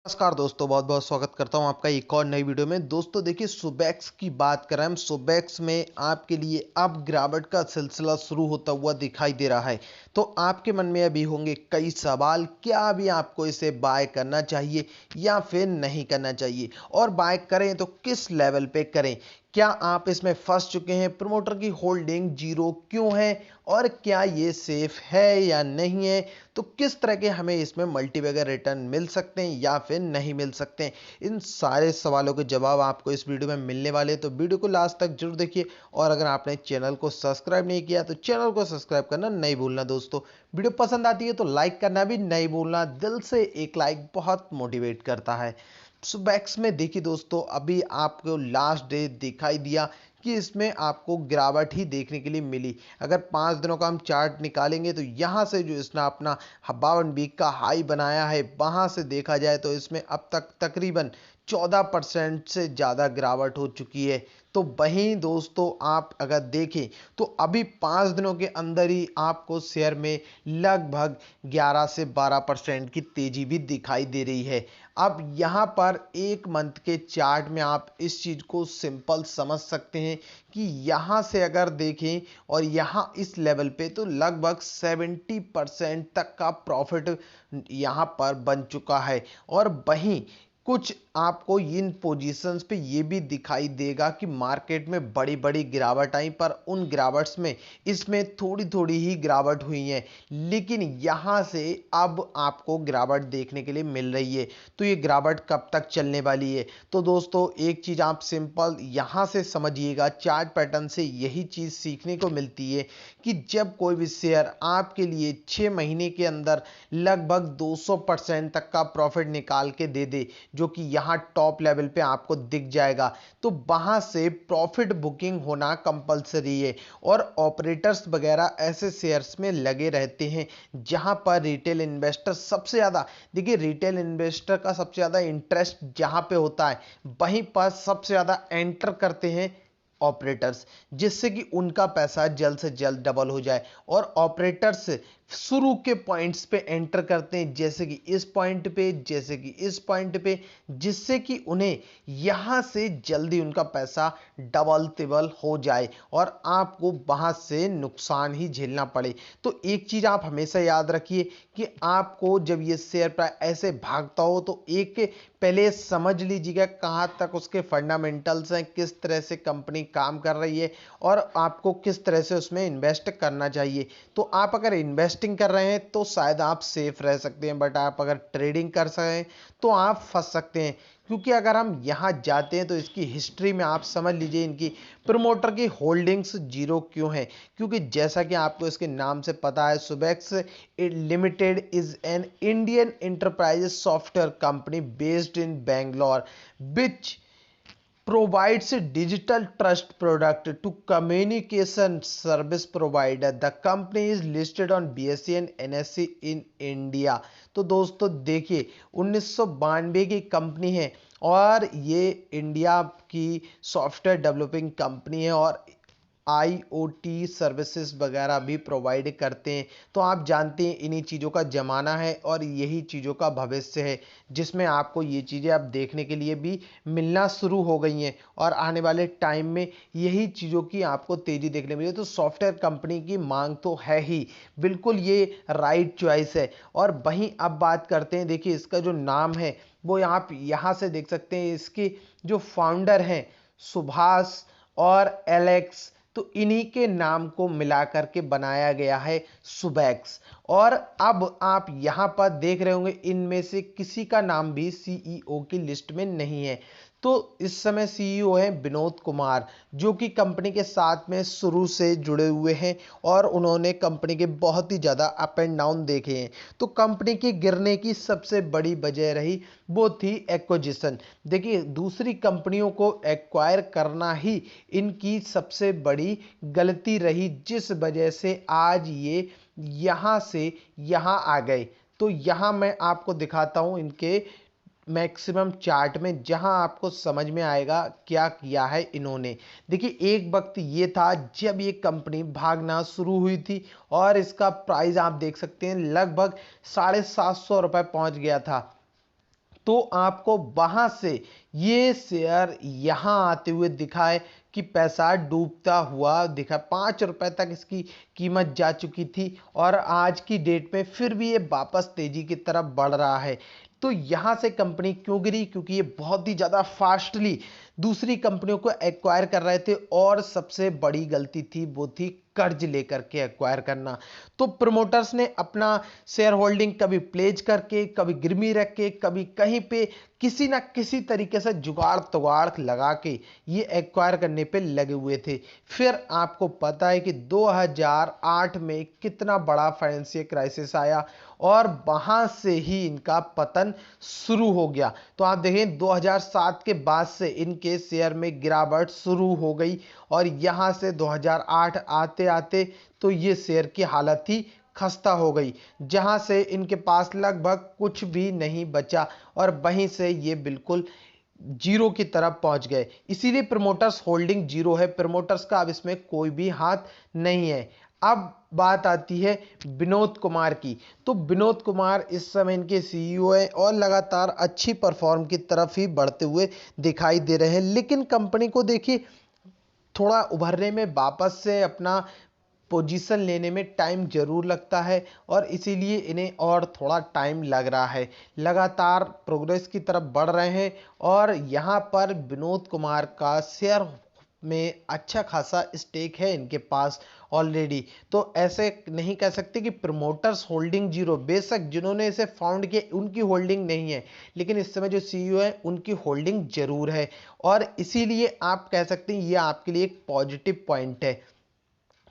नमस्कार दोस्तों, बहुत बहुत स्वागत करता हूं आपका एक और नई वीडियो में। दोस्तों देखिए, सुबेक्स की बात करें हम। सुबेक्स में आपके लिए अब गिरावट का सिलसिला शुरू होता हुआ दिखाई दे रहा है। तो आपके मन में अभी होंगे कई सवाल, क्या अभी आपको इसे बाय करना चाहिए या फिर नहीं करना चाहिए, और बाय करें तो किस लेवल पे करें। क्या आप इसमें फंस चुके हैं? प्रमोटर की होल्डिंग जीरो क्यों है, और क्या ये सेफ है या नहीं है? तो किस तरह के हमें इसमें मल्टीबैगर रिटर्न मिल सकते हैं या फिर नहीं मिल सकते हैं, इन सारे सवालों के जवाब आपको इस वीडियो में मिलने वाले हैं। तो वीडियो को लास्ट तक जरूर देखिए, और अगर आपने चैनल को सब्सक्राइब नहीं किया तो चैनल को सब्सक्राइब करना नहीं भूलना। दोस्तों वीडियो पसंद आती है तो लाइक करना भी नहीं भूलना, दिल से एक लाइक बहुत मोटिवेट करता है। सुबेक्स में देखिए दोस्तों, अभी आपको लास्ट डे दिखाई दिया कि इसमें आपको गिरावट ही देखने के लिए मिली। अगर 5 दिनों का हम चार्ट निकालेंगे तो यहाँ से जो इसने अपना 52 वीक का हाई बनाया है, वहाँ से देखा जाए तो इसमें अब तक तकरीबन 14% से ज़्यादा गिरावट हो चुकी है। तो वहीं दोस्तों आप अगर देखें तो अभी 5 दिनों के अंदर ही आपको शेयर में लगभग 11 से 12% की तेजी भी दिखाई दे रही है। अब यहाँ पर एक मंथ के चार्ट में आप इस चीज़ को सिंपल समझ सकते हैं कि यहाँ से अगर देखें और यहाँ इस लेवल पे, तो लगभग 70% तक का प्रॉफिट यहाँ पर बन चुका है। और वहीं कुछ आपको इन पोजीशंस पे ये भी दिखाई देगा कि मार्केट में बड़ी बड़ी गिरावट आई, पर उन गिरावट्स में इसमें थोड़ी थोड़ी ही गिरावट हुई है, लेकिन यहाँ से अब आपको गिरावट देखने के लिए मिल रही है। तो ये गिरावट कब तक चलने वाली है? तो दोस्तों एक चीज़ आप सिंपल यहाँ से समझिएगा, चार्ट पैटर्न से यही चीज़ सीखने को मिलती है कि जब कोई भी शेयर आपके लिए 6 महीने के अंदर लगभग 200% तक का प्रॉफिट निकाल के दे दे, जो कि यहाँ टॉप लेवल पे आपको दिख जाएगा, तो वहां से प्रॉफिट बुकिंग होना कंपलसरी है। और ऑपरेटर्स वगैरह ऐसे शेयर्स में लगे रहते हैं जहां पर रिटेल इन्वेस्टर सबसे ज़्यादा, देखिए रिटेल इन्वेस्टर का सबसे ज़्यादा इंटरेस्ट जहां पे होता है, वहीं पर सबसे ज़्यादा एंटर करते हैं ऑपरेटर्स, जिससे कि उनका पैसा जल्द से जल्द डबल हो जाए। और ऑपरेटर्स शुरू के पॉइंट्स पे एंटर करते हैं, जैसे कि इस पॉइंट पे, जैसे कि इस पॉइंट पे, जिससे कि उन्हें यहां से जल्दी उनका पैसा डबल तिबल हो जाए और आपको वहां से नुकसान ही झेलना पड़े। तो एक चीज आप हमेशा याद रखिए कि आपको जब ये शेयर प्राइस ऐसे भागता हो तो एक पहले समझ लीजिएगा कहां तक उसके फंडामेंटल्स हैं, किस तरह से कंपनी काम कर रही है, और आपको किस तरह से उसमें इन्वेस्ट करना चाहिए। तो आप अगर इन्वेस्टिंग कर रहे हैं तो शायद आप सेफ रह सकते हैं, बट आप अगर ट्रेडिंग कर सकें तो आप फंस सकते हैं। क्योंकि अगर हम यहाँ जाते हैं तो इसकी हिस्ट्री में आप समझ लीजिए इनकी प्रमोटर की होल्डिंग्स जीरो क्यों है। क्योंकि जैसा कि आपको इसके नाम से पता है, Subex limited is an Indian enterprises software company based in Bangalore, which provides a digital trust product to communication service provider. The company is listed on BSE and NSE in India. तो दोस्तों देखिए, 1992 की company है और ये India की software developing company है, और आईओटी सर्विसेज वगैरह भी प्रोवाइड करते हैं। तो आप जानते हैं इन्हीं चीज़ों का ज़माना है और यही चीज़ों का भविष्य है, जिसमें आपको ये चीज़ें अब देखने के लिए भी मिलना शुरू हो गई हैं, और आने वाले टाइम में यही चीज़ों की आपको तेज़ी देखने मिली। तो सॉफ्टवेयर कंपनी की मांग तो है ही, बिल्कुल ये राइट चॉइस है। और वहीं अब बात करते हैं, देखिए इसका जो नाम है वो आप यहाँ से देख सकते हैं, इसके जो फाउंडर हैं सुभाष और एलेक्स, तो इन्हीं के नाम को मिलाकर के बनाया गया है सुबेक्स। और अब आप यहां पर देख रहे होंगे इनमें से किसी का नाम भी सीईओ की लिस्ट में नहीं है। तो इस समय सीईओ है विनोद कुमार, जो कि कंपनी के साथ में शुरू से जुड़े हुए हैं, और उन्होंने कंपनी के बहुत ही ज़्यादा अप एंड डाउन देखे हैं। तो कंपनी की गिरने की सबसे बड़ी वजह रही वो थी एक्विजिशन। देखिए दूसरी कंपनियों को एक्वायर करना ही इनकी सबसे बड़ी गलती रही, जिस वजह से आज ये यहाँ से यहाँ आ गए। तो यहाँ मैं आपको दिखाता हूँ इनके मैक्सिमम चार्ट में, जहां आपको समझ में आएगा क्या किया है इन्होंने। देखिए एक वक्त ये था जब ये कंपनी भागना शुरू हुई थी, और इसका प्राइस आप देख सकते हैं लगभग 750 रुपये पहुंच गया था। तो आपको वहां से ये शेयर यहां आते हुए दिखाए कि पैसा डूबता हुआ दिखा। 5 रुपए तक इसकी कीमत जा चुकी थी और आज की डेट में फिर भी ये वापस तेजी की तरफ बढ़ रहा है। तो यहां से कंपनी क्यों गिरी? क्योंकि ये बहुत ही ज्यादा फास्टली दूसरी कंपनियों को एक्वायर कर रहे थे और सबसे बड़ी गलती थी वो थी कर्ज लेकर के एक्वायर करना। तो प्रमोटर्स ने अपना शेयर होल्डिंग कभी प्लेज करके, कभी गिरवी रख के, कभी कहीं पे किसी ना किसी तरीके से जुगाड़ तुगाड़ लगा के ये एक्वायर करने पे लगे हुए थे। फिर आपको पता है कि 2008 में कितना बड़ा फाइनेंशियल क्राइसिस आया और वहां से ही इनका पतन शुरू हो गया। तो आप देखें 2007 के बाद से इनके शेयर में गिरावट शुरू हो गई और यहां से 2008 आते आते तो ये शेयर की हालत ही खस्ता हो गई, जहां से इनके पास लगभग कुछ भी नहीं बचा और वहीं से ये बिल्कुल जीरो की तरफ पहुंच गए। इसीलिए प्रमोटर्स होल्डिंग जीरो है, प्रमोटर्स का अब इसमें कोई भी हाथ नहीं है। अब बात आती है विनोद कुमार की। तो विनोद कुमार इस समय इनके सीईओ हैं और लगातार अच्छी परफॉर्म की तरफ ही बढ़ते हुए दिखाई दे रहे हैं। लेकिन कंपनी को देखिए थोड़ा उभरने में, वापस से अपना पोजीशन लेने में टाइम जरूर लगता है और इसीलिए इन्हें और थोड़ा टाइम लग रहा है। लगातार प्रोग्रेस की तरफ बढ़ रहे हैं और यहाँ पर विनोद कुमार का शेयर में अच्छा खासा स्टेक है इनके पास ऑलरेडी। तो ऐसे नहीं कह सकते कि प्रमोटर्स होल्डिंग जीरो, बेशक जिन्होंने इसे फाउंड किया उनकी होल्डिंग नहीं है, लेकिन इस समय जो सीईओ है उनकी होल्डिंग जरूर है और इसीलिए आप कह सकते हैं ये आपके लिए एक पॉजिटिव पॉइंट है।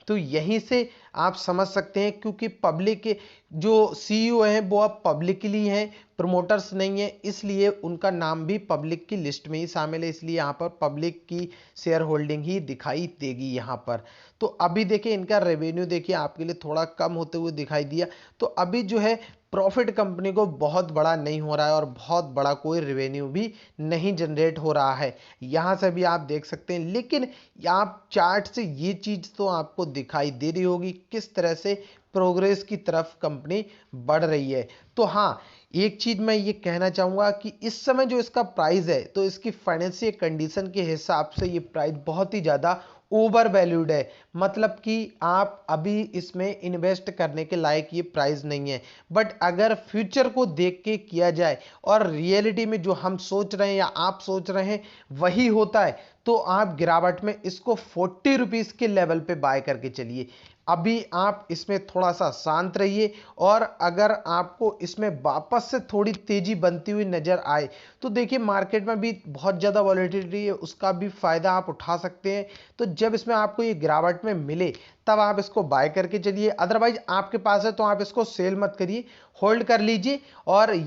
तो यहीं से आप समझ सकते हैं, क्योंकि पब्लिक के जो सीईओ हैं वो अब पब्लिकली हैं, प्रमोटर्स नहीं है, इसलिए उनका नाम भी पब्लिक की लिस्ट में ही शामिल है। इसलिए यहाँ पर पब्लिक की शेयर होल्डिंग ही दिखाई देगी यहाँ पर। तो अभी देखिए इनका रेवेन्यू देखिए आपके लिए थोड़ा कम होते हुए दिखाई दिया। तो अभी जो है प्रॉफिट कंपनी को बहुत बड़ा नहीं हो रहा है और बहुत बड़ा कोई रेवेन्यू भी नहीं जनरेट हो रहा है, यहाँ से भी आप देख सकते हैं। लेकिन आप चार्ट से ये चीज तो आपको दिखाई दे रही होगी किस तरह से प्रोग्रेस की तरफ कंपनी बढ़ रही है। तो हाँ, एक चीज मैं ये कहना चाहूंगा कि इस समय जो इसका प्राइस है तो इसकी फाइनेंशियल कंडीशन के हिसाब से ये प्राइस बहुत ही ज्यादा ओवर वैल्यूड है। मतलब कि आप अभी इसमें इन्वेस्ट करने के लायक ये प्राइस नहीं है। बट अगर फ्यूचर को देख के किया जाए और रियलिटी में जो हम सोच रहे हैं या आप सोच रहे हैं वही होता है, तो आप गिरावट में इसको 40 रुपीज के लेवल पे बाय करके चलिए। अभी आप इसमें थोड़ा सा शांत रहिए और अगर आपको इसमें वापस से थोड़ी तेजी बनती हुई नजर आए तो देखिए मार्केट में भी बहुत ज्यादा वॉलेटिलिटी है, उसका भी फायदा आप उठा सकते हैं। तो जब इसमें आपको ये गिरावट में मिले तब आप इसको बाय करके चलिए। अदरवाइज आपके पास है तो आप इसको सेल मत करिए, होल्ड कर लीजिए। और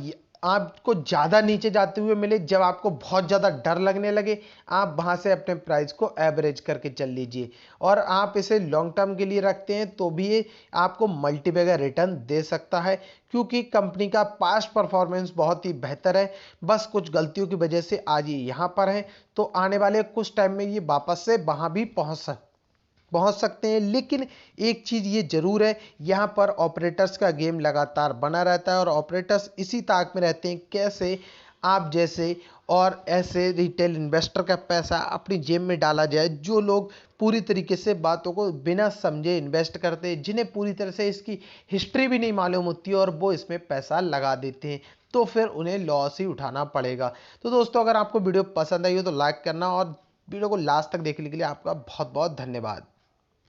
आपको ज्यादा नीचे जाते हुए मिले, जब आपको बहुत ज्यादा डर लगने लगे, आप वहां से अपने प्राइस को एवरेज करके चल लीजिए। और आप इसे लॉन्ग टर्म के लिए रखते हैं तो भी ये आपको मल्टीबैगर रिटर्न दे सकता है, क्योंकि कंपनी का पास्ट परफॉर्मेंस बहुत ही बेहतर है। बस कुछ गलतियों की वजह से आज ये यहां पर है, तो आने वाले कुछ टाइम में ये वापस से वहां भी पहुंच सकते हैं। लेकिन एक चीज ये जरूर है, यहां पर ऑपरेटर्स का गेम लगातार बना रहता है और ऑपरेटर्स इसी ताक में रहते हैं कैसे आप जैसे और ऐसे रिटेल इन्वेस्टर का पैसा अपनी जेब में डाला जाए, जो लोग पूरी तरीके से बातों को बिना समझे इन्वेस्ट करते हैं, जिन्हें पूरी तरह से इसकी हिस्ट्री भी नहीं मालूम होती और वो इसमें पैसा लगा देते हैं, तो फिर उन्हें लॉस ही उठाना पड़ेगा। तो दोस्तों अगर आपको वीडियो पसंद आई हो तो लाइक करना और वीडियो को लास्ट तक देखने के लिए आपका बहुत बहुत धन्यवाद।